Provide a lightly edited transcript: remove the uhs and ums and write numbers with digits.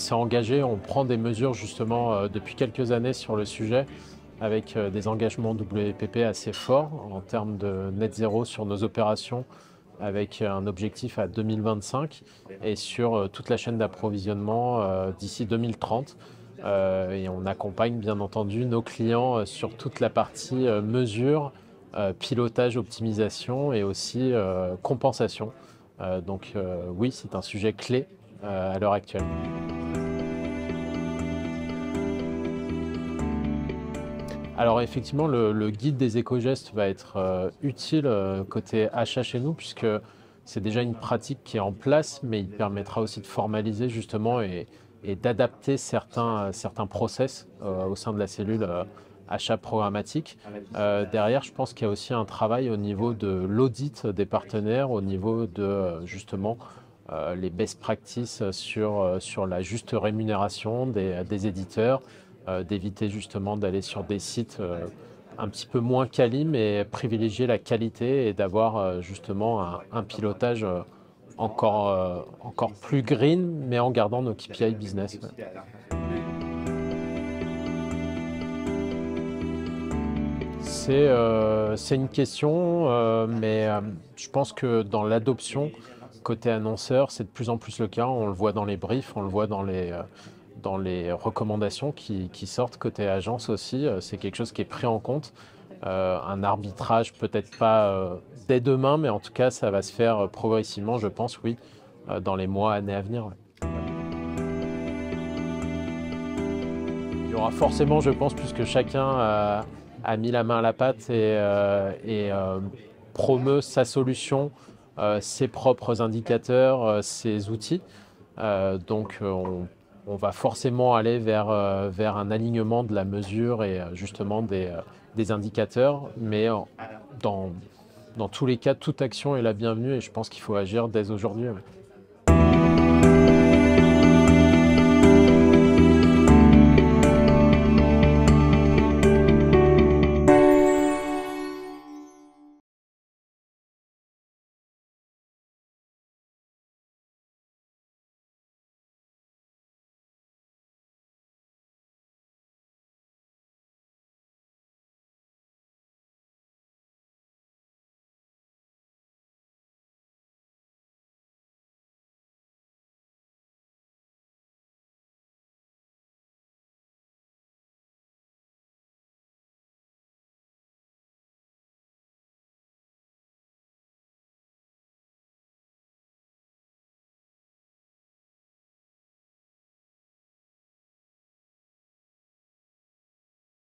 s'est engagé, on prend des mesures justement depuis quelques années sur le sujet avec des engagements WPP assez forts en termes de net zéro sur nos opérations avec un objectif à 2025 et sur toute la chaîne d'approvisionnement d'ici 2030. Et on accompagne bien entendu nos clients sur toute la partie mesure, pilotage, optimisation et aussi compensation. Donc oui, c'est un sujet clé à l'heure actuelle. Alors effectivement, le guide des éco-gestes va être utile côté achat chez nous, puisque c'est déjà une pratique qui est en place, mais il permettra aussi de formaliser justement et d'adapter certains process au sein de la cellule achat programmatique. Derrière, je pense qu'il y a aussi un travail au niveau de l'audit des partenaires, au niveau de justement les best practices sur la juste rémunération des éditeurs, d'éviter justement d'aller sur des sites un petit peu moins quali, mais privilégier la qualité et d'avoir justement un pilotage encore plus green, mais en gardant nos KPI business. Ouais. C'est une question, mais je pense que dans l'adoption, côté annonceur, c'est de plus en plus le cas. On le voit dans les briefs, on le voit dans les recommandations qui sortent côté agence aussi. C'est quelque chose qui est pris en compte. Un arbitrage, peut-être pas dès demain, mais en tout cas, ça va se faire progressivement, je pense, oui, dans les mois, années à venir. Ouais. Il y aura forcément, je pense, puisque chacun a mis la main à la pâte et promeut sa solution, ses propres indicateurs, ses outils. Donc on va forcément aller vers un alignement de la mesure et justement des indicateurs, mais dans, dans tous les cas, toute action est la bienvenue et je pense qu'il faut agir dès aujourd'hui. Ouais.